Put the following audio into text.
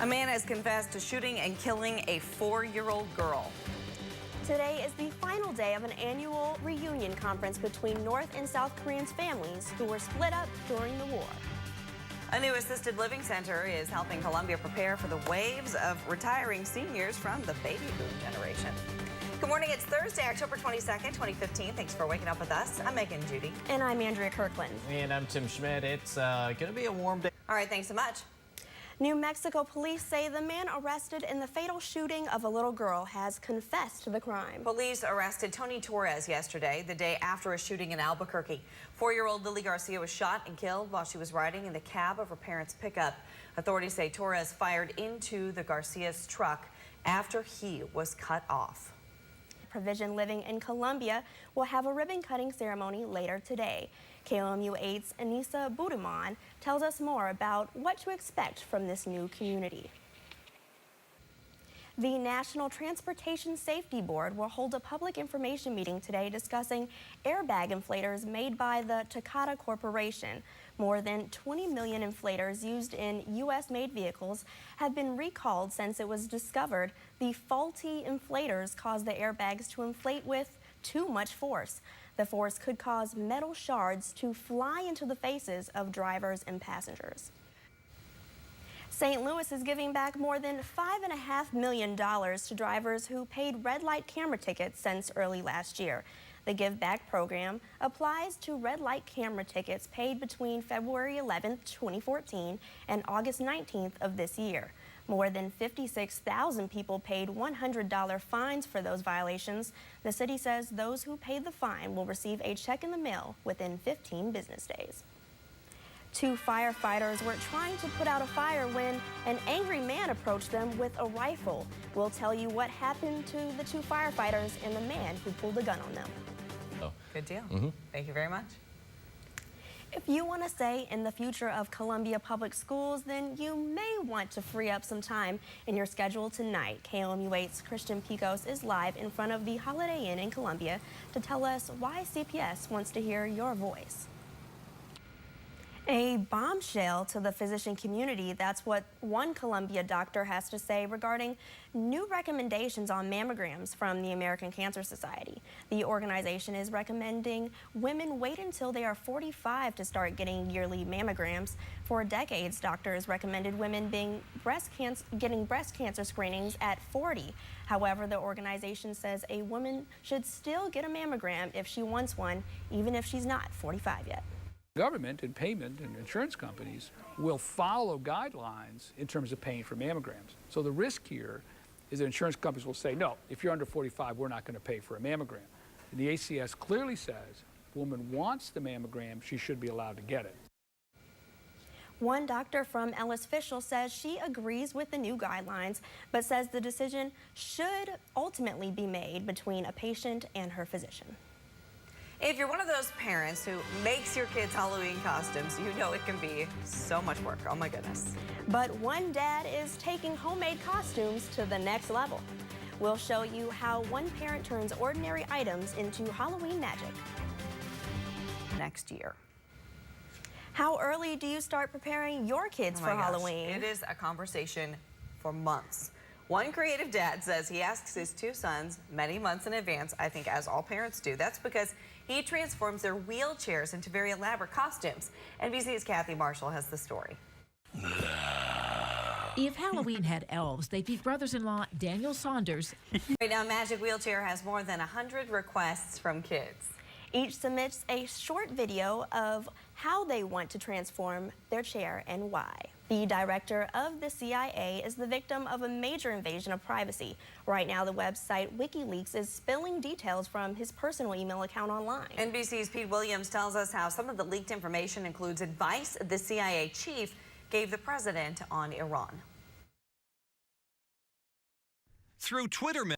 A man has confessed to shooting and killing a 4-year-old girl. Today is the final day of an annual reunion conference between North and South Koreans' families who were split up during the war. A new assisted living center is helping Columbia prepare for the waves of retiring seniors from the baby boom generation. Good morning. It's Thursday, October 22nd, 2015. Thanks for waking up with us. I'm Megan Judy. And I'm Andria Kirkland. And I'm Tim Schmidt. It's going to be a warm day. All right, thanks so much. New Mexico police say the man arrested in the fatal shooting of a little girl has confessed to the crime. Police arrested Tony Torres yesterday, the day after a shooting in Albuquerque. 4-year-old Lily Garcia was shot and killed while she was riding in the cab of her parents' pickup. Authorities say Torres fired into the Garcia's truck after he was cut off. Provision Living in Columbia will have a ribbon-cutting ceremony later today. KOMU 8's Anissa Budiman tells us more about what to expect from this new community. The National Transportation Safety Board will hold a public information meeting today discussing airbag inflators made by the Takata Corporation. More than 20 million inflators used in U.S.-made vehicles have been recalled since it was discovered the faulty inflators caused the airbags to inflate with too much force. The force could cause metal shards to fly into the faces of drivers and passengers. St. Louis is giving back more than $5.5 million to drivers who paid red light camera tickets since early last year. The Give Back program applies to red light camera tickets paid between February 11, 2014 and August 19th of this year. More than 56,000 people paid $100 fines for those violations. The city says those who paid the fine will receive a check in the mail within 15 business days. 2 firefighters were trying to put out a fire when an angry man approached them with a rifle. We'll tell you what happened to the 2 firefighters and the man who pulled a gun on them. Oh. Good deal. Thank you very much. If you want to say in the future of Columbia Public Schools, then you may want to free up some time in your schedule tonight. KOMU 8's Christian Picos is live in front of the Holiday Inn in Columbia to tell us why CPS wants to hear your voice. A bombshell to the physician community. That's what one Columbia doctor has to say regarding new recommendations on mammograms from the American Cancer Society. The organization is recommending women wait until they are 45 to start getting yearly mammograms. For decades, doctors recommended women getting breast cancer screenings at 40. However, the organization says a woman should still get a mammogram if she wants one, even if she's not 45 yet. Government and payment and insurance companies will follow guidelines in terms of paying for mammograms. So the risk here is that insurance companies will say, no, if you're under 45, we're not going to pay for a mammogram. And the ACS clearly says if a woman wants the mammogram, she should be allowed to get it. One doctor from Ellis Fishel says she agrees with the new guidelines, but says the decision should ultimately be made between a patient and her physician. If you're one of those parents who makes your kids Halloween costumes, you know it can be so much work. Oh my goodness. But one dad is taking homemade costumes to the next level. We'll show you how one parent turns ordinary items into Halloween magic Next year. How early do you start preparing your kids for Halloween? It is a conversation for months. One creative dad says he asks his 2 sons many months in advance, I think as all parents do. That's because he transforms their wheelchairs into very elaborate costumes. NBC's Kathy Marshall has the story. If Halloween had elves, they'd be brothers-in-law Daniel Saunders. Right now, Magic Wheelchair has more than 100 requests from kids. Each submits a short video of how they want to transform their chair and why. The director of the CIA is the victim of a major invasion of privacy. Right now, the website WikiLeaks is spilling details from his personal email account online. NBC's Pete Williams tells us how some of the leaked information includes advice the CIA chief gave the president on Iran. Through Twitter